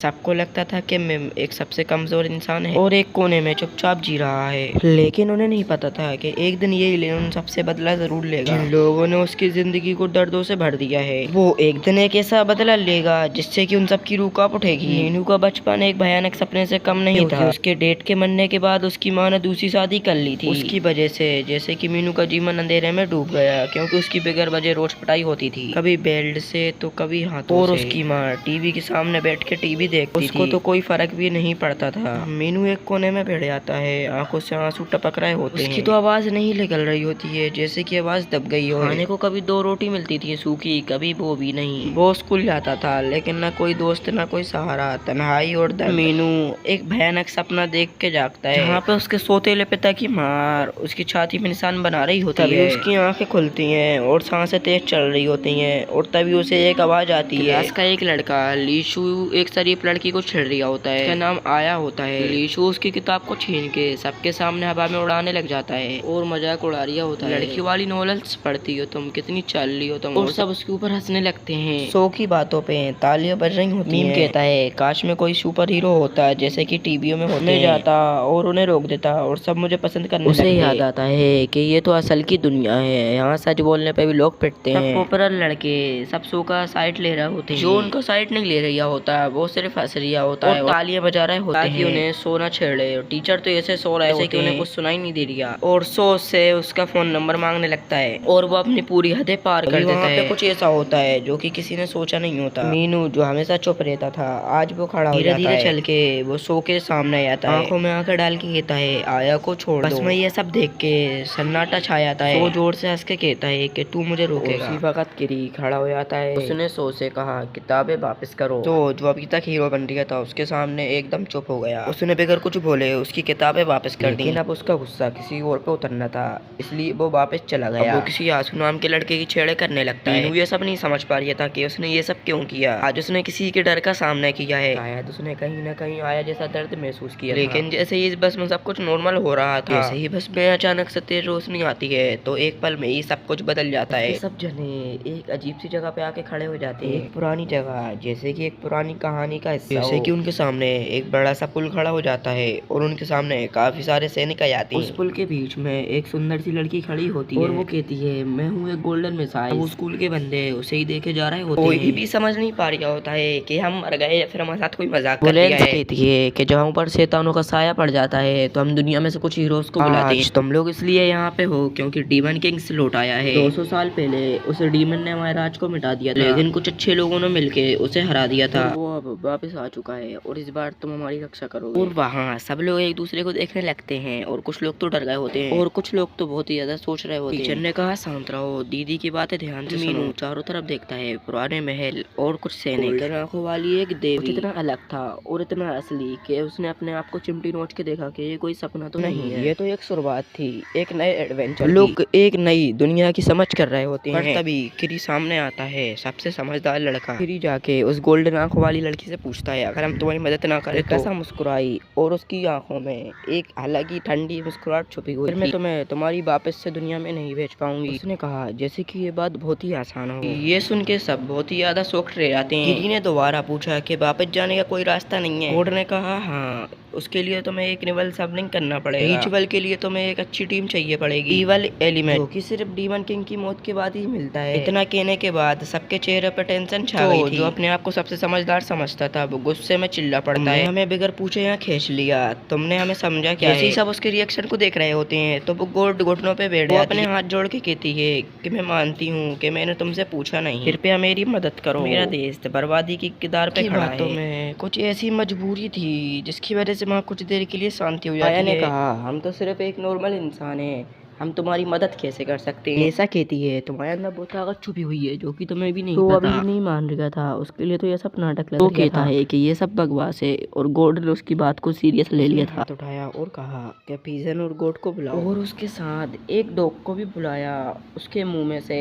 सबको लगता था कि मिम एक सबसे कमजोर इंसान है और एक कोने में चुपचाप जी रहा है, लेकिन उन्हें नहीं पता था कि एक दिन ये एलियन सबसे बदला जरूर लेगा। जिन लोगों ने उसकी जिंदगी को दर्दों से भर दिया है, वो एक दिन एक ऐसा बदला लेगा जिससे कि उन सबकी रूह कांप उठेगी। मीनू का बचपन एक भयानक सपने से कम नहीं था। उसके डेट के मरने के बाद उसकी माँ ने दूसरी शादी कर ली थी। उसकी वजह से जैसे कि मीनू का जीवन अंधेरे में डूब गया, क्योंकि उसकी बगैर वजह रोज पिटाई होती थी, कभी बेल्ट से तो कभी हाथों से। और उसकी माँ टीवी के सामने बैठ के टीवी देखती उसको थी, तो कोई फर्क भी नहीं पड़ता था। मीनू एक कोने में बैठ जाता है, आंखों से आंसू टपक रहे होते हैं। उसकी तो आवाज नहीं निकल रही होती है, जैसे कि आवाज दब गई हो। खाने को कभी 2 रोटी मिलती थी सूखी, कभी वो भी नहीं। वो स्कूल जाता था, लेकिन न कोई दोस्त न कोई सहारा, तन्हाई और दर्द। मीनू एक भयानक सपना देख के जागता है, जहाँ पे उसके सोतेले पिता की मार उसकी छाती में निशान बना रही होती है। तभी उसकी आंखें खुलती हैं और सांसें तेज चल रही होती हैं, और तभी उसे एक आवाज आती है। क्लास का एक लड़का लीशु एक शरीफ लड़की को छेड़ रहा होता है, उसका नाम आया होता है। लीशु उसकी किताब को छीन के सबके सामने हवा में उड़ाने लग जाता है और मजाक उड़ा रहा होता है। लड़की वाली नॉवेल्स पढ़ती हो तुम, कितनी चल रही हो तुम, और सब उसके ऊपर हंसने लगते हैं। शो की बातों पे तालियां बज रही होती हैं। मीम कहता है काश में कोई सुपर हीरो होता जैसे कि टीवियों में होते हैं। जाता और उन्हें रोक देता और सब मुझे पसंद करने लगते। उसे याद आता है कि ये तो असल की दुनिया है, यहाँ सच बोलने पे भी लोग पिटते हैं। पॉपुलर लड़के सब शो का साइड ले रहे होते हैं, जो उनका साइड नहीं ले रहा होता वो सिर्फ हंस रहा होता है और तालियां बजा रहे होते हैं, ताकि उन्हें सोना छेड़े। और टीचर तो ऐसे सो रहे होते हैं कि उन्हें कुछ सुनाई नहीं दे रहा, और सो से उसका फोन नंबर मांगने लगता है और वो अपनी पूरी हदें पार कर देता है। कुछ ऐसा होता है जो कि किसी ने सोचा नहीं होता। मीनू जो हमेशा चुप रहता था, आज वो खड़ा हो जाता है। धीरे धीरे चल के वो सो के सामने आता है, आंखों में आंखें डाल के कहता है आया को छोड़ दो। बस में ये सब देख के सन्नाटा छा जाता है। वो जोर से हंस के कहता है कि तू मुझे रोकेगा। उसी वक्त किरी खड़ा हो जाता है। उसने सो से कहा किताबें वापस करो। तो जो अभी तक हीरो बन रहा था उसके सामने एकदम चुप हो गया। उसने बगैर कुछ बोले उसकी किताबें वापस कर दी, लेकिन अब उसका गुस्सा किसी और पे उतरना था, इसलिए वो वापस चला गया। वो किसी आंसू नाम के लड़के की छेड़े करने लगता है। ये सब नहीं समझ पा रहा था कि उसने ये सब क्यों किया। आज उसने किसी के डर का सामना किया है, शायद उसने कहीं न कहीं आया जैसा दर्द महसूस किया। लेकिन जैसे ही इस बस में सब कुछ नॉर्मल हो रहा था, जैसे ही बस में अचानक से तेज रोशनी आती है, तो एक पल में ही सब कुछ बदल जाता है। सब जने एक अजीब सी जगह पे आके खड़े हो जाते हैं, एक पुरानी जगह, जैसे कि एक पुरानी कहानी का हिस्सा। जैसे कि उनके सामने एक बड़ा सा पुल खड़ा हो जाता है और उनके सामने काफी सारे सैनिक आ जाते हैं। उस पुल के बीच में एक सुंदर सी लड़की खड़ी होती है और वो कहती है मैं हूँ एक गोल्डन मिसाइल। वो स्कूल के बंदे उसे ही देखे जा रहे होते हैं। कोई भी समझ नहीं पा रहा होता है कि हम मर गए या फिर हमारे साथ कोई मजाक कर रहा है। कहती है कि जहाँ पर शैतानों का साया पड़ जाता है तो हम दुनिया में से कुछ हीरोज को बुलाते हैं। तुम लोग इसलिए यहाँ पे हो क्योंकि डीमन किंग्स लौट आया है। 200 साल पहले उस डीमन ने हमारे राज को मिटा दिया था, लेकिन कुछ अच्छे लोगों ने मिलके उसे हरा दिया था। वो अब वापस आ चुका है और इस बार तुम हमारी रक्षा करोगे। और वहाँ सब लोग एक दूसरे को देखने लगते हैं और कुछ लोग तो डर गए होते हैं और कुछ लोग तो बहुत ही ज्यादा सोच रहे होते हैं। टीचर ने कहा शांत रहो, दीदी की बातें ध्यान से सुनो। चारों तरफ देखता है पुराने महल और कुछ सैनिक। आंखों वाली एक देवी इतना अलग था और इतना असली कि उसने अपने आप को चिमटी नोच के देखा कि ये कोई सपना तो नहीं है, ये तो एक शुरुआत थी, एक नए एडवेंचर। लोग एक नई दुनिया की समझ कर रहे होते हैं। तभी किरी सामने आता है, सबसे समझदार लड़का। किरी जाके उस गोल्डन आंखों वाली लड़की से पूछता है अगर हम तुम्हारी मदद ना करें तो। कैसा मुस्कुराई और उसकी आंखों में एक अलग ही ठंडी मुस्कुराहट छुपी हुई। फिर मैं तुम्हें तुम्हारी वापस से दुनिया में नहीं भेज पाऊंगी। उसने कहा जैसे कि ये बात बहुत ही आसान हो। ये सुन के सब बहुत ही ज्यादा शॉक्ड रह जाते हैं। किरी ने दोबारा पूछा कि वापस जाने का कोई रास्ता नहीं है। गॉड ने कहा हाँ, उसके लिए तुम्हें एक रिवल सबलिंग करना पड़ेगा। रिचुअल के लिए तुम्हें एक अच्छी टीम चाहिए पड़ेगी, इवल एलिमेंट, जो कि सिर्फ डीमन किंग की मौत के बाद ही मिलता है। इतना कहने के बाद सबके चेहरे पर टेंशन छा गई थी। जो अपने आप को सबसे समझदार समझता था वो गुस्से में चिल्ला पड़ता है हमें बगैर पूछे यहाँ खींच लिया, तुमने हमें समझा क्या? जैसे ही सब उसके रिएक्शन को देख रहे होते हैं तो वो घुटनों पे बैठ जाती है। अपने हाथ जोड़ के कहती है कि मैं मानती हूँ कि मैंने तुमसे पूछा नहीं, कृपया मेरी मदद करो। मेरा देश बर्बादी की किनार पे खड़ा है। में कुछ ऐसी मजबूरी थी जिसकी वजह से वहाँ कुछ देर के लिए शांति हो जाती है। ने कहा हम तो सिर्फ एक नॉर्मल इंसान है, हम तुम्हारी मदद कैसे कर सकते हैं? ऐसा कहती है तुम्हारे अंदर बहुत ताकत छुपी हुई है जो कि तुम्हें भी नहीं पता। अभी नहीं मान रहा था, उसके लिए तो ये सब नाटक लग रहा था। है कि ये सब बकवास है और गॉड ने उसकी बात को सीरियस ले लिया था। उठाया और कहा कि पिजन और गॉड को बुलाओ, और उसके साथ एक डॉग को भी बुलाया। उसके मुंह में से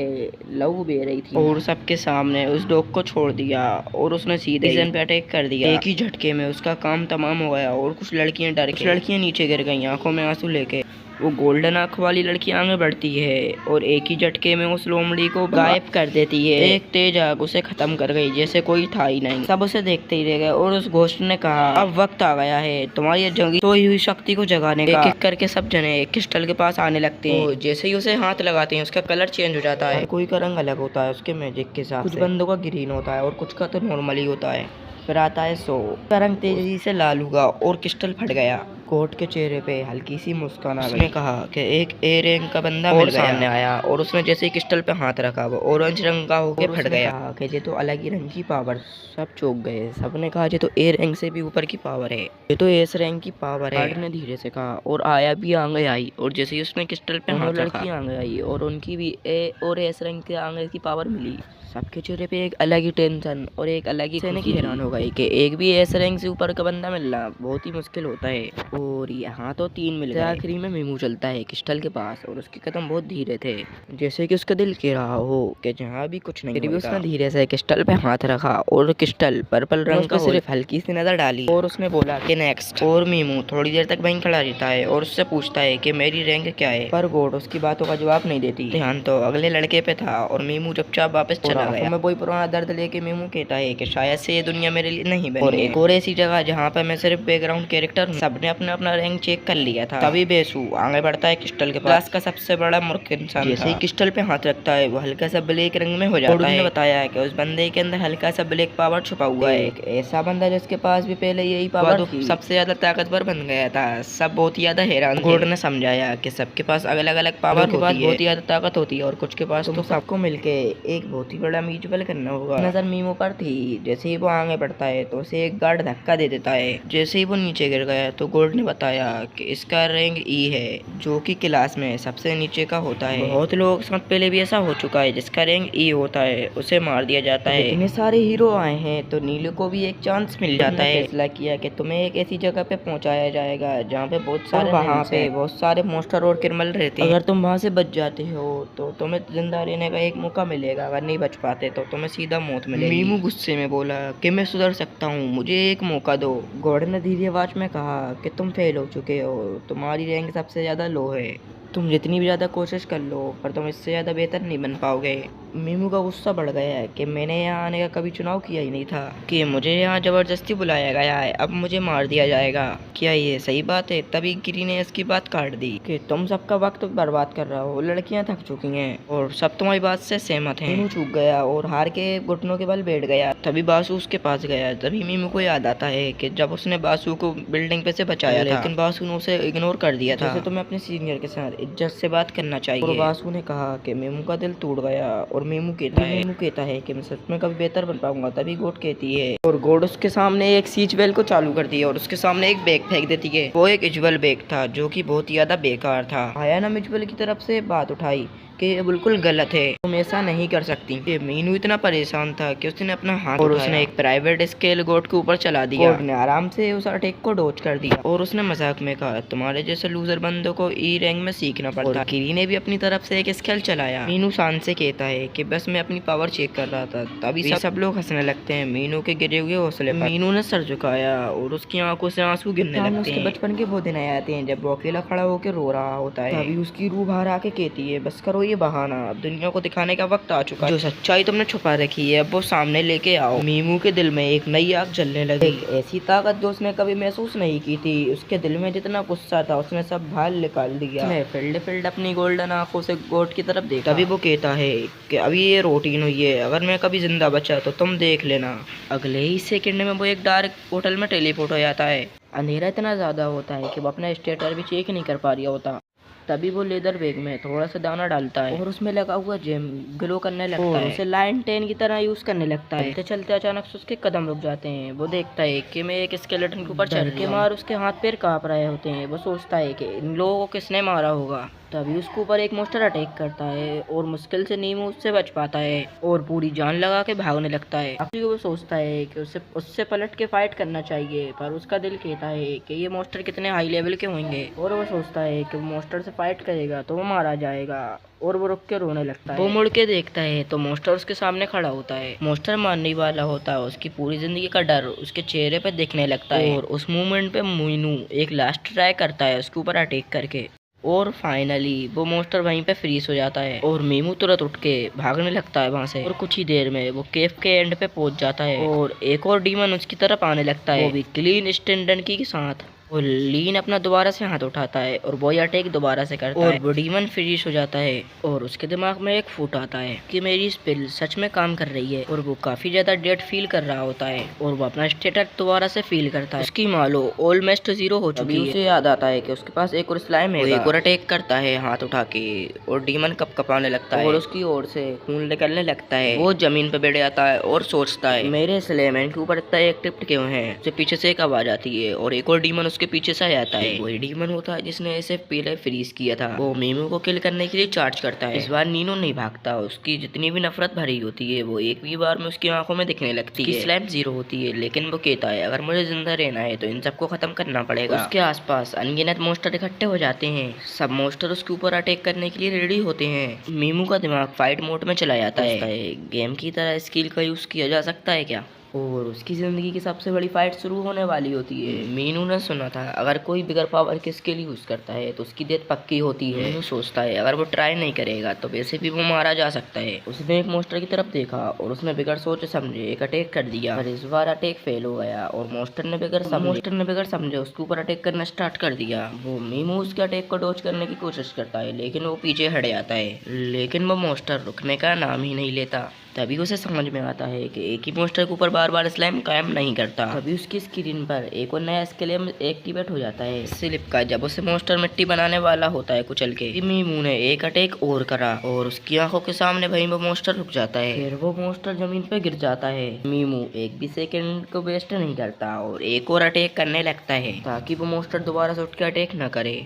लहू बह रही थी और सबके सामने उस डॉग को छोड़ दिया और उसने सीधे पिजन पे अटैक कर दिया। एक ही झटके में उसका काम तमाम हो गया और कुछ लड़कियां डर के नीचे गिर गई आंखों में आंसू लेके। वो गोल्डन आंख वाली लड़की आगे बढ़ती है और एक ही झटके में उस लोमड़ी को गायब कर देती है। एक तेज आग उसे खत्म कर गई जैसे कोई था ही नहीं। सब उसे देखते ही रह गए और उस घोस्ट ने कहा, अब वक्त आ गया है तुम्हारी जंगी सोई हुई शक्ति को जगाने का। एक एक करके सब जने क्रिस्टल के पास आने लगते हैं। जैसे ही उसे हाथ लगाते हैं उसका कलर चेंज हो जाता है। कोई का रंग अलग होता है उसके मैजिक के साथ। कुछ बंदों का ग्रीन होता है और कुछ का तो नॉर्मली होता है। फिर आता है सो का रंग तेजी से लाल हुआ और क्रिस्टल फट गया। कोर्ट के चेहरे पे हल्की सी मुस्कान आ गई। उसने कहा कि एक ए रैंक का बंदा मिल गया। सामने आया और उसने जैसे ही क्रिस्टल पे हाथ रखा वो ऑरेंज रंग का होके फट गया। कि ये तो अलग ही रंग की पावर। सब चौंक गए। सबने कहा ये तो ए रैंक से भी ऊपर की पावर है, ये तो एस रैंक की पावर है। गार्ड ने धीरे से कहा और आया भी आगे आई और जैसे ही उसने क्रिस्टल पे हाथ रखा आगे आई और उनकी भी ए और एस रैंक के आगे की पावर मिली। सबके चेहरे पे एक अलग ही टेंशन और एक अलग ही सहने की हैरान हो गई कि एक भी एस रैंक से ऊपर का बंदा मिलना बहुत ही मुश्किल होता है। और यहाँ तो 3 मिल गए। आखिरी में मीमू चलता है क्रिस्टल के पास और उसके कदम बहुत धीरे थे जैसे कि उसका दिल कह रहा हो कि जहाँ भी कुछ नहीं। फिर भी उसने धीरे से क्रिस्टल पे हाथ रखा और क्रिस्टल पर्पल रंग का सिर्फ हल्की सी नजर डाली और उसने बोला कि नेक्स्ट। और मीमू थोड़ी देर तक वहीं खड़ा रहता है और उससे पूछता है कि मेरी रैंक क्या है, पर गोड उसकी बातों का जवाब नहीं देती। ध्यान तो अगले लड़के पे था और मीमू चुपचाप वापस चला गया। मैं वही पुराना दर्द लेके मीमू कहता है कि शायद से ये दुनिया मेरे लिए नहीं बनी। और एक और ऐसी जगह जहाँ पर मैं सिर्फ बैकग्राउंड कैरेक्टर हूँ। सबने अपना अपना रैंक चेक कर लिया था। तभी बेसू आगे बढ़ता है क्रिस्टल के पास का सबसे बड़ा मूर्ख इंसान। जैसे ही क्रिस्टल पे हाथ रखता है वो हल्का सा ब्लैक रंग में हो जाता है। ने बताया है कि उस बंदे के अंदर हल्का सा ब्लैक पावर छुपा हुआ है। एक ऐसा बंदा जिसके पास भी पहले यही पावर सबसे ज्यादा ताकतवर बन गया था। सब बहुत ही ज्यादा हैरान। गोड ने समझाया कि सबके पास अलग अलग पावर के पास बहुत ही ज्यादा ताकत होती है और कुछ के पास तो सबको मिलके एक बहुत ही बड़ा म्यूचुअल करना होगा। नजर मीमो पर थी। जैसे ही वो आगे बढ़ता है तो उसे एक गार्ड धक्का दे देता है। जैसे ही वो नीचे गिर गया तो गोल्ड ने बताया कि इसका रैंक ई है जो कि क्लास में सबसे नीचे का होता है। बहुत लोगों के साथ पहले भी ऐसा हो चुका है जिसका रैंक ई होता है उसे मार दिया जाता है। इतने सारे हीरो आए हैं तो नीलू को भी एक चांस मिल जाता है। फैसला किया कि तुम्हें एक ऐसी जगह पे पहुंचाया जाएगा जहाँ पे बहुत सारे वहाँ पे बहुत सारे मॉन्स्टर और क्रिमिनल रहते हैं। अगर तुम वहाँ से बच जाते हो तो तुम्हें जिंदा रहने का एक मौका मिलेगा, अगर नहीं बच पाते तो तुम्हें सीधा मौत मिलेगी। मीमू गुस्से में बोला कि मैं सुधर सकता हूँ, मुझे एक मौका दो। गॉड ने धीरे आवाज में कहा कि तुम फेल हो चुके हो, तुम्हारी रैंक सबसे ज्यादा लो है। तुम जितनी भी ज़्यादा कोशिश कर लो पर तुम इससे ज़्यादा बेहतर नहीं बन पाओगे। मीमू का गुस्सा बढ़ गया है कि मैंने यहाँ आने का कभी चुनाव किया ही नहीं था, कि मुझे यहाँ ज़बरदस्ती बुलाया गया है, अब मुझे मार दिया जाएगा। क्या ये सही बात है? तभी गिरी ने इसकी बात काट दी कि तुम सबका वक्त बर्बाद कर रहा हो, लड़कियाँ थक चुकी हैं और सब तुम्हारी बात से सहमत हैं। मीमू चूक गया और हार के घुटनों के बल बैठ गया। तभी बासु उसके पास गया। तभी मीमू को याद आता है कि जब उसने बासु को बिल्डिंग पे से बचाया था, लेकिन बासु ने उसे इग्नोर कर दिया था। जैसे तुम्हें अपने सीनियर के साथ इज्जत से बात करना चाहिए। और बासु ने कहा कि मीमू का दिल टूट गया और मीमू कहता है कि मैं सच में कभी बेहतर बन पाऊंगा। तभी गोड कहती है और गोड उसके सामने एक सीच वेल को चालू कर दिया और उसके सामने एक बैग फेंक देती है। वो एक इज्वल बैग था जो कि बहुत ही ज्यादा बेकार था। आया ना मिज्वल की तरफ से बात उठाई कि ये बिल्कुल गलत है, तुम ऐसा नहीं कर सकती। ये मीनू इतना परेशान था कि उसने अपना हाथ और उसने एक प्राइवेट स्केल गोड के ऊपर चला दिया। गोड ने आराम से उस अटैक को डॉज कर दिया और उसने मजाक में कहा तुम्हारे जैसे लूजर बंदों को ई रैंक में सीखना पड़ता। किरी ने भी अपनी तरफ से एक स्केल चलाया। मीनू शान से कहता है कि बस मैं अपनी पावर चेक कर रहा था। तभी सब लोग हंसने लगते हैं मीनू के गिरे हुए हौसले पर। मीनू ने सर झुकाया और उसकी आंखों से आंसू गिरने लगते हैं। बचपन के वो दिन आते हैं जब वो अकेला खड़ा होकर रो रहा होता है। तभी उसकी रूह बाहर आके कहती है बस करो ये बहाना, दुनिया को दिखाने का वक्त आ चुका है। जो सच्चाई तुमने छुपा रखी है वो सामने लेके आओ। मीमू के दिल में एक नई आग जलने लगी, ऐसी ताकत जो उसने कभी महसूस नहीं की थी। उसके दिल में जितना गुस्सा था उसने सब बाहर निकाल दिया। फील्ड अपनी गोल्डन आंखों से गोड की तरफ देखा। तभी वो कहता है कि अभी ये रूटीन हुई है, अगर मैं कभी जिंदा बचा तो तुम देख लेना। अगले ही सेकंड में वो एक डार्क होटल में टेलीपोर्ट हो जाता है। अंधेरा इतना ज्यादा होता है कि वो अपना स्टेटस भी चेक नहीं कर पा रहा होता। तभी वो लेदर बैग में थोड़ा सा दाना डालता है और उसमें लगा हुआ जेम ग्लो करने लगता है। उसे लाइन 10 की तरह यूज करने लगता है। चलते चलते अचानक से उसके कदम रुक जाते हैं। वो देखता है कि मैं एक स्केलेटन के ऊपर चढ़ के मार उसके हाथ पैर कांप रहे होते हैं। वो सोचता है कि इन लोगों को किसने मारा होगा। तभी उसके ऊपर एक मॉन्स्टर अटैक करता है और मुश्किल से नीमू उससे बच पाता है और पूरी जान लगा के भागने लगता है। अब वो सोचता है कि उससे पलट के फाइट करना चाहिए, पर उसका दिल कहता है कि ये मॉन्स्टर कितने हाई लेवल के होंगे और वो सोचता है कि वो मॉन्स्टर से फाइट करेगा तो वो मारा जाएगा और वो रुक के रोने लगता है। वो मुड़ के देखता है तो मॉन्स्टर उसके सामने खड़ा होता है। मॉन्स्टर मारने वाला होता है। उसकी पूरी जिंदगी का डर उसके चेहरे पे दिखने लगता है और उस मूवमेंट पे मीनू एक लास्ट ट्राई करता है उसके ऊपर अटैक करके। और फाइनली वो मॉन्स्टर वहीं पे फ्रीज हो जाता है और मीमू तुरंत उठ के भागने लगता है वहां से और कुछ ही देर में वो केव के एंड पे पहुंच जाता है और एक और डीमन उसकी तरफ आने लगता है, वो भी क्लीन स्टैंडर्ड के साथ। और लीन अपना दोबारा से हाथ उठाता है और वो अटैक दोबारा से करता है और वो डीमन फ्रीज हो जाता है और उसके दिमाग में एक फूट आता है कि मेरी स्पेल सच में काम कर रही है और वो काफी ज्यादा डेड फील कर रहा होता है और वो अपना स्टेटस दोबारा से फील करता है। उसकी मालो ऑलमोस्ट 0 हो चुकी है। उसे याद आता है कि उसके पास एक और स्लाइम है, एक और अटैक करता है हाथ उठा के और डीमन कपकपाने लगता है और उसकी ओर से खून निकलने लगता है। वो जमीन पे बैठ जाता है और सोचता है मेरे स्लेमैन के ऊपर इतना एक्टिव क्यों है। उसे पीछे से एक आवाज आती है और एक और डीमन उसके पीछे से आता है। वही डीमन होता है जिसने इसे पहले फ्रीज किया था। वो मीमू को किल करने के लिए चार्ज करता है। इस बार नीनो नहीं भागता, उसकी जितनी भी नफरत भरी होती है वो एक भी बार में उसकी आंखों में दिखने लगती है। स्लैम 0 होती है लेकिन वो कहता है अगर मुझे जिंदा रहना है तो इन सबको खत्म करना पड़ेगा। उसके आसपास अनगिनत मॉन्स्टर इकट्ठे हो जाते हैं। सब मॉन्स्टर उसके ऊपर अटैक करने के लिए रेडी होते हैं। मीमू का दिमाग फाइट मोड में चला जाता है। गेम की तरह स्किल का यूज किया जा सकता है क्या? और उसकी जिंदगी की सबसे बड़ी फाइट शुरू होने वाली होती है। मीनू ने सुना था अगर कोई बिगर पावर के स्किल यूज करता है तो उसकी डेथ पक्की होती है। मीनू सोचता है अगर वो ट्राई नहीं करेगा तो वैसे भी वो मारा जा सकता है। उसने एक मॉन्स्टर की तरफ देखा और उसने बिगर सोच समझे एक अटैक कर दिया, पर इस बार अटैक फेल हो गया और मॉन्स्टर ने बिगर समझे उसके ऊपर अटैक करना स्टार्ट कर दिया। वो मीमू उसके अटैक को डॉज करने की कोशिश करता है लेकिन वो पीछे हट जाता है, लेकिन वो मॉन्स्टर रुकने का नाम ही नहीं लेता। तभी उसे समझ में आता है कि एक ही मॉन्स्टर के ऊपर बार बार स्लाइम कायम नहीं करता। तभी उसकी स्क्रीन पर एक और नया स्केलेम एक्टिवेट हो जाता है स्लिप का। जब उसे मॉन्स्टर मिट्टी बनाने वाला होता है कुचल के, मीमू ने एक अटैक और करा और उसकी आंखों के सामने वही वो मॉन्स्टर रुक जाता है। फिर वो मॉन्स्टर जमीन पे गिर जाता है। मीमू एक भी सेकंड को वेस्ट नहीं करता और एक और अटैक करने लगता है ताकि वो मॉन्स्टर दोबारा से उठ के अटैक न करे,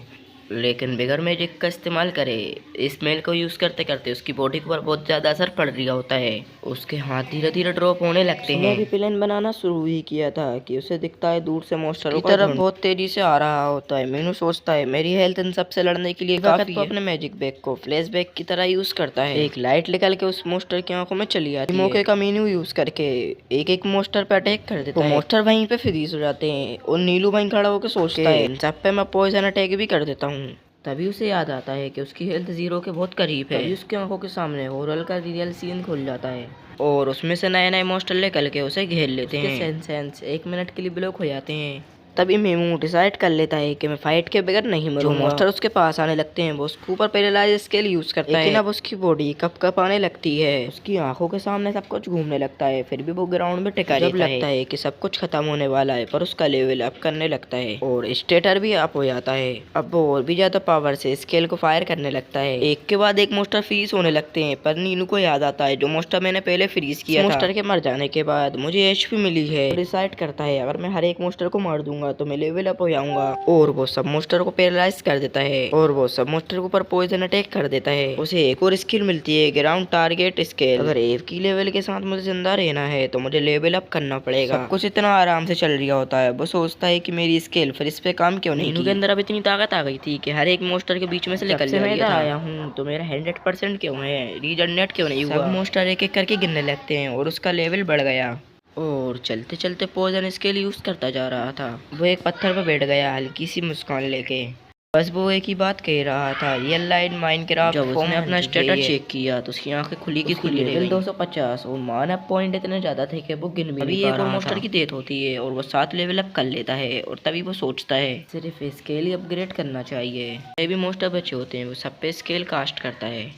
लेकिन बिगर मैजिक का इस्तेमाल करे। इस मेल को यूज करते करते उसकी बॉडी के ऊपर बहुत ज्यादा असर पड़ रहा होता है। उसके हाथ धीरे धीरे ड्रॉप होने लगते हैं। भी प्लान बनाना शुरू ही किया था कि उसे दिखता है दूर से मॉन्स्टर की तरफ बहुत तेजी से आ रहा होता है। मीनू सोचता है मेरी हेल्थ इन सबसे लड़ने के लिए काफी है। अपने मैजिक बैग को फ्लैश बैग की तरह यूज करता है। एक लाइट निकल के उस मॉन्स्टर की आंखों में चली आती है। मौके का मीनू यूज करके एक एक मॉन्स्टर पे अटैक कर देता है। मॉन्स्टर वहीं पे फ्रीज हो जाते हैं और नीलू वहीं खड़ा होकर सोचता है इन सब पे मैं पॉइजन अटैक भी कर देता हूँ। तभी उसे याद आता है कि उसकी हेल्थ 0 के बहुत करीब है। तभी उसकी आंखों के सामने ओरल का रियल सीन खुल जाता है और उसमें से नए नए मॉन्स्टर निकल के उसे घेर लेते हैं। सेंस 1 मिनट के लिए ब्लॉक हो जाते हैं। तभी मीमू डिसाइड कर लेता है कि मैं फाइट के बगैर नहीं मरूंगा। जो मॉन्स्टर उसके पास आने लगते हैं वो उसके ऊपर पैरालाइज स्केल यूज करता है, लेकिन अब उसकी बॉडी कप आने लगती है। उसकी आंखों के सामने सब कुछ घूमने लगता है, फिर भी वो ग्राउंड में टिका रहता है। लगता है कि सब कुछ खत्म होने वाला है, पर उसका लेवल अप करने लगता है और स्टेटर भी अप हो जाता है। अब वो और भी ज्यादा पावर से स्केल को फायर करने लगता है। एक के बाद एक मॉन्स्टर फ्रीज होने लगते हैं, पर नीनू को याद आता है जो मॉन्स्टर मैंने पहले फ्रीज किया था। मॉन्स्टर के मर जाने के बाद मुझे एचपी मिली है। डिसाइड करता है अगर मैं हर एक मॉन्स्टर को मार दूंगा तो मैं लेवल अप हो जाऊंगा और वो सब मॉन्स्टर को पैरालाइज कर देता है और वो सब मॉन्स्टर के ऊपर पॉइजन अटैक कर देता है। उसे एक और स्किल मिलती है ग्राउंड टारगेट स्केल। अगर एक की लेवल के साथ मुझे जिंदा रहना है तो मुझे लेवल अप करना पड़ेगा। सब कुछ इतना आराम से चल रहा होता है। वो सोचता है कि मेरी स्केल फिर इस पे काम क्यों नहीं की। अंदर अब इतनी ताकत आ गई थी कि हर एक मॉन्स्टर के बीच में से निकल आया हूँ तो मेरा 100% क्यों है, रीजनरेट क्यों नहीं हुआ। सब मॉन्स्टर एक एक करके गिरने लगते हैं और उसका लेवल बढ़ गया और चलते चलते पॉइजन स्केल यूज करता जा रहा था। वो एक पत्थर पर बैठ गया हल्की सी मुस्कान लेके। बस वो एक ही बात कह रहा था रियल लाइफ माइनक्राफ्ट। जब उसने अपना स्टेटस चेक किया तो उसकी आंखें खुली की खुली रह गई। 250 और मानव पॉइंट इतने ज्यादा थे कि वो गिन भी नहीं पा रहा था। एक और मॉन्स्टर की डेथ होती है और वो 7 लेवल अप कर लेता है और तभी वो सोचता है सिर्फ स्केल ही अपग्रेड करना चाहिए। कोई भी मॉन्स्टर बचे होते हैं वो सब पे स्केल कास्ट करता है।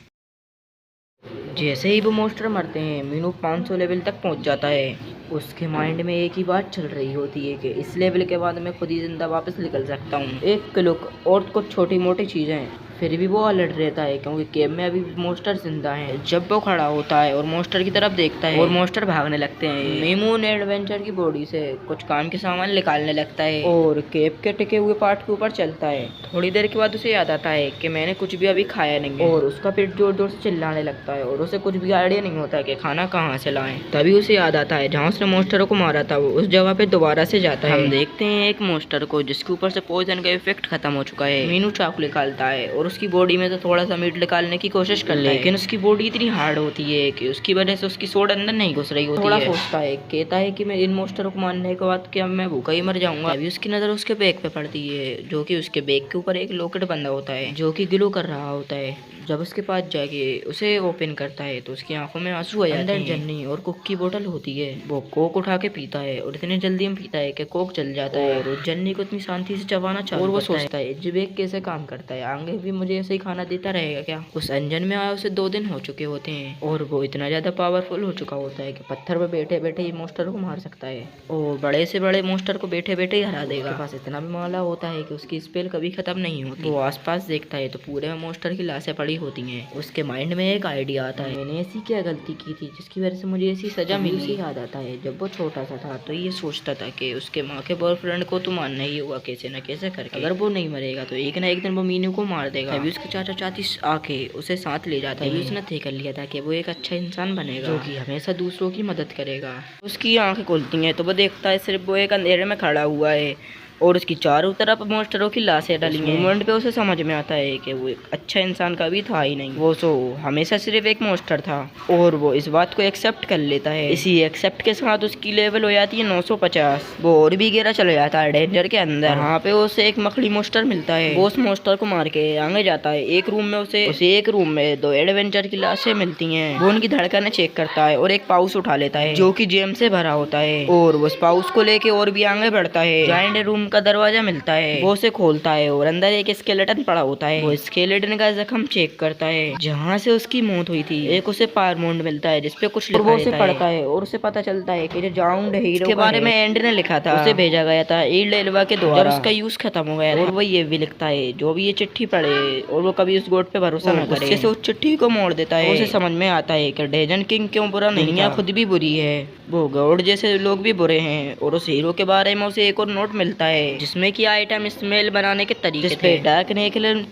जैसे ही वो मॉन्स्टर मरते हैं मीनू 500 लेवल तक पहुंच जाता है। उसके माइंड में एक ही बात चल रही होती है कि इस लेवल के बाद मैं खुद ही जिंदा वापस निकल सकता हूँ। एक क्लिक और कुछ छोटी मोटी चीजें, फिर भी वो अलर्ट रहता है क्योंकि केव में अभी मॉन्स्टर जिंदा हैं। जब वो खड़ा होता है और मॉन्स्टर की तरफ देखता है और मॉन्स्टर भागने लगते हैं, मीमू ने एडवेंचर की बॉडी से कुछ काम के सामान निकालने लगता है और केव के टिके हुए पार्ट के ऊपर चलता है। थोड़ी देर के बाद उसे याद आता है कि मैंने कुछ भी अभी खाया नहीं है और उसका पेट जोर जोर से चिल्लाने लगता है और उसे कुछ भी आइडिया नहीं होता कि खाना कहाँ से लाएं। तभी उसे याद आता है जहाँ उसने मॉन्स्टरों को मारा था वो उस जगह पे दोबारा से जाता है। हम देखते हैं एक मॉन्स्टर को जिसके ऊपर से पॉइजन का इफेक्ट खत्म हो चुका है। मीनू चाकू निकालता है और और उसकी बॉडी में तो थोड़ा सा मीट निकालने की कोशिश करता है, लेकिन उसकी बॉडी इतनी हार्ड होती है कि उसकी वजह से उसकी सोड अंदर नहीं घुस रही होती है। थोड़ा सोचता है, कहता है कि मैं इन मोस्टरों को मारने के बाद क्या मैं भूखा ही मर जाऊंगा। अभी उसकी नजर उसके बैग पे पड़ती है, जो कि उसके बैग के ऊपर एक लॉकेट बंधा होता है जो कि ग्लो कर रहा होता है। जब उसके पास जाके उसे ओपन करता है तो उसकी आंखों में आंसू आ जाते हैं। अंदर जन्नी और कोक की बोतल होती है। वो कोक उठा के पीता है और इतनी जल्दी में पीता है कि कोक जल जाता है और जन्नी को इतनी शांति से चबाना चाहता है। और वो सोचता है जिबेक कैसे काम करता है, आगे भी मुझे ऐसे ही खाना देता रहेगा क्या। उस अंजन में आया उसे 2 दिन हो चुके होते हैं और वो इतना ज्यादा पावरफुल हो चुका होता है कि पत्थर पर बैठे बैठे ही मोस्टर को मार सकता है और बड़े से बड़े मोस्टर को बैठे बैठे ही हरा देगा। उसके पास इतना भी माला होता है कि उसकी स्पेल कभी खत्म नहीं होती। वो आसपास देखता है तो पूरे में मोस्टर की लाशें पड़ी होती हैं। उसके माइंड में एक आइडिया आता है, मैंने ऐसी क्या गलती की थी जिसकी वजह से मुझे ऐसी सजा मिली। उसे याद आता है जब वो छोटा सा था तो ये सोचता था कि उसके माँ के बॉयफ्रेंड को तो मारना ही होगा कैसे न कैसे करके। अगर वो नहीं मरेगा तो एक ना एक दिन वो मीनू को मार देगा। अभी उसके चाचा चाची आके उसे साथ ले जाता है। उसने तय कर लिया था कि वो एक अच्छा इंसान बनेगा जो कि हमेशा दूसरों की मदद करेगा। उसकी आंखें खुलती हैं तो वो देखता है सिर्फ वो एक अंधेरे में खड़ा हुआ है और उसकी चारों तरफ मॉन्स्टरों की लाशें डली हैं। मोमेंट पे उसे समझ में आता है कि वो एक अच्छा इंसान कभी था ही नहीं, वो तो हमेशा सिर्फ एक मॉन्स्टर था और वो इस बात को एक्सेप्ट कर लेता है। इसी एक्सेप्ट के साथ उसकी लेवल हो जाती है 950। वो और भी गहरा चला जाता है डेंजर के अंदर। वहाँ पे उसे एक मकड़ी मॉन्स्टर मिलता है। वो उस मॉन्स्टर को मार के आगे जाता है। एक रूम में उसे एक रूम में 2 एडवेंचर की लाशें मिलती हैं। वो उनकी धड़कनें चेक करता है और एक पाउच उठा लेता है जो कि जेम से भरा होता है और वो उस पाउच को लेके और भी आगे बढ़ता है। जायंट रूम का दरवाजा मिलता है, वो उसे खोलता है और अंदर एक स्केलेटन पड़ा होता है। वो स्केलेटन का जख्म चेक करता है जहाँ से उसकी मौत हुई थी। एक उसे पारमोंड मिलता है जिसपे कुछ लिखा वो उसे पढ़ता है और उसे पता चलता है कि जो जाउंड हीरो के बारे में एंड ने लिखा था उसे भेजा गया था ईल्ड एल्वा के द्वारा। जब उसका यूज खत्म हो गया और वो ये भी लिखता है जो भी ये चिट्ठी पढ़े और वो कभी उस गोट पे भरोसा न करे, उससे उस चिट्ठी को मोड़ देता है। उसे समझ में आता है कि डेजन किंग क्यों बुरा नहीं है, खुद भी बुरी है, वो गॉड जैसे लोग भी बुरे हैं। और उस हीरो के बारे में उसे एक और नोट मिलता है जिसमें की आइटम स्मेल बनाने के तरीके थे, डार्क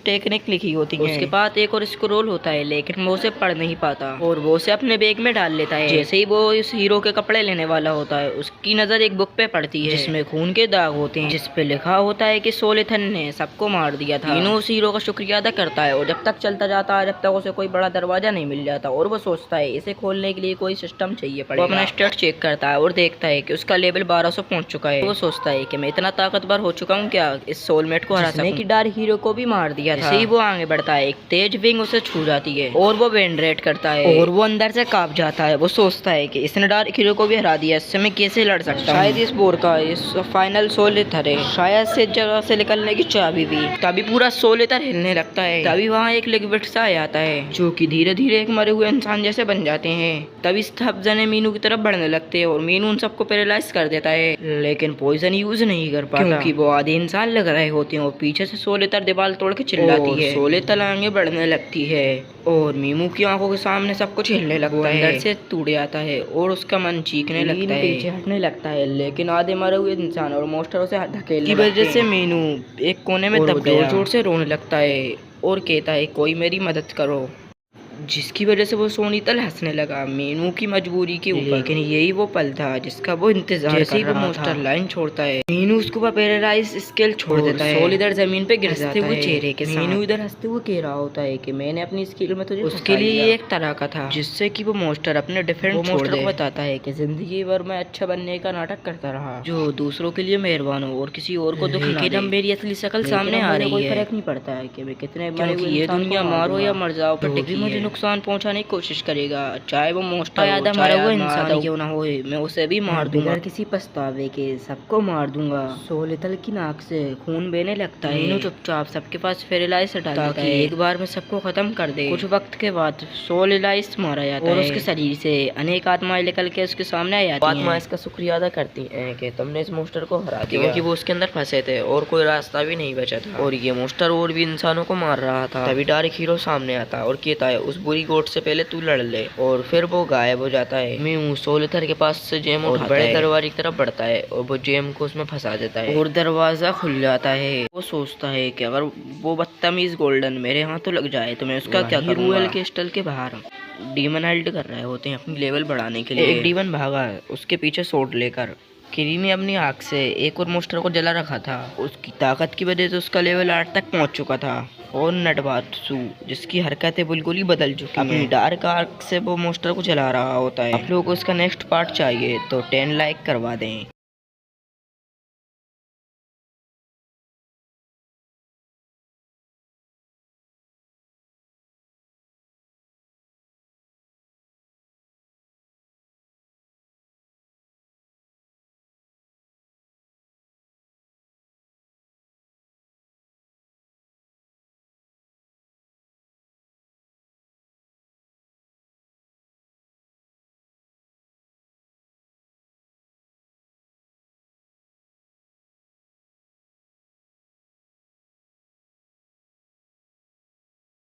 टेक्निक लिखी होती है। उसके पास एक और स्क्रॉल होता है लेकिन वो उसे पढ़ नहीं पाता और वो उसे अपने बैग में डाल लेता है। जैसे ही वो इस हीरो के कपड़े लेने वाला होता है उसकी नजर एक बुक पे पड़ती है जिसमें खून के दाग होते हैं, जिसपे लिखा होता है कि सोलेथन ने सबको मार दिया था। तीनों उस हीरो का शुक्रिया अदा करता है और जब तक चलता जाता है जब तक उसे कोई बड़ा दरवाजा नहीं मिल जाता और वो सोचता है इसे खोलने के लिए कोई सिस्टम चाहिए पड़ेगा। वो अपना स्टेट चेक करता है और देखता है कि उसका लेवल 1200 पहुंच चुका है। वो सोचता है कि मैं इतना ताकतवर हो चुका हूँ क्या इस सोलमेट को हरा सकूं, कि डार्क हीरो को भी मार दिया था। ही वो आगे बढ़ता है, एक तेज विंग उसे छू जाती है और वो वेंड्रेट करता है और वो अंदर से कांप जाता है। वो सोचता है कि इसने डार्क हीरो को भी हरा दिया, इससे मैं कैसे लड़ सकता हूं। शायद इस बोर का इस फाइनल सोलेथर है, शायद से जगह से निकलने की चाबी भी। तभी पूरा सोलेथर हिलने लगता है। तभी वहाँ एक लिक्विड सा आ जाता है जो कि धीरे धीरे एक मरे हुए इंसान जैसे बन जाते हैं। तभी सब जने मीनू की तरफ बढ़ने लगते हैं और मीनू उन सबको पैरालाइज कर देता है लेकिन पॉइजन यूज नहीं कर पाता क्योंकि वो आधे इंसान लग रहे होते हैं और पीछे से सोलेतर दीवार तोड़ के चिल्लाती है। सोलेतर आगे बढ़ने लगती है और मीमू की आंखों के सामने सब कुछ हिलने लगता है, अंदर से टूट जाता है और उसका मन चीखने लगता है, पीछे हटने लगता है। लेकिन आधे मरे हुए इंसान और मोस्टरों से धकेलने की वजह से मीनू एक कोने में दब गया, जोर से रोने लगता है और कहता है कोई मेरी मदद करो, जिसकी वजह से वो सोनीतल हंसने लगा मीनू की मजबूरी के ऊपर। लेकिन यही वो पल था जिसका वो इंतजार जैसे ही वो मोस्टर लाइन छोड़ता है मीनू उसको पैरालाइज स्केल छोड़ देता है। सोल इधर जमीन पे गिर जाता है चेहरे के साथ। मीनू इधर हंसते हुए कह रहा होता है कि मैंने अपनी स्किल में तुझे उसके लिए ये एक तरह का था जिससे कि वो मोस्टर अपने डिफरेंट मोस्टर को बताता है कि जिंदगी भर मैं अच्छा बनने का नाटक करता रहा जो दूसरों के लिए मेहरबान हो और किसी और को दुख ना दे। लेकिन मेरी असली शक्ल सामने आ रही है, कोई फर्क नहीं पड़ता है कि मैं कितने ये दुनिया मारो या मर जाओ पर मुझे नुकसान पहुंचाने की कोशिश करेगा, चाहे वो मोस्टर आधा मरा हुआ इंसान क्यों ना हो, मैं उसे भी मार दूंगा किसी पछतावे के, सबको मार दूंगा। सोलेथल की नाक से खून बहने लगता है। मीनू चुपचाप सबके पास फेरेलाइज हटा देता है एक बार में सबको खत्म कर दे। कुछ वक्त के बाद सोलेलाइज मारा जाता है और उसके शरीर से अनेक आत्माएं निकल के उसके सामने आ जाती हैं। आत्माएं इसका शुक्रिया अदा करती हैं कि तुमने इस मोस्टर को हरा दिया क्योंकि वो उसके अंदर फंसे थे और कोई रास्ता भी नहीं बचा था और ये मोस्टर और भी इंसानों को मार रहा था। तभी डार्क हीरो सामने आता है और कहता है उस बुरी गोट से पहले तू लड़ ले और फिर वो गायब हो जाता है। मीनू सोलेथर के पास से जेम और बड़े दरवाजे की तरफ बढ़ता है और वो जेम को उसमें फंसा देता है और दरवाजा खुल जाता है। वो सोचता है कि अगर वो बदतमीज गोल्डन मेरे हाथों लग जाए तो मैं उसका क्या करूंगा। रूएल क्रिस्टल के बाहर डीमन हेल्ड कर रहे होते हैं अपनी लेवल बढ़ाने के लिए। एक डीमन भागा उसके पीछे सोड लेकर किरी ने अपनी आग से एक और मोस्टर को जला रखा था। उसकी ताकत की वजह से उसका लेवल 8 तक पहुंच चुका था। और नटवात्सु जिसकी हरकतें बिल्कुल ही बदल चुकी हैं। अपनी डार्क आर्क से वो मोस्टर को जला रहा होता है। आप लोगों को उसका नेक्स्ट पार्ट चाहिए तो 10 लाइक करवा दें।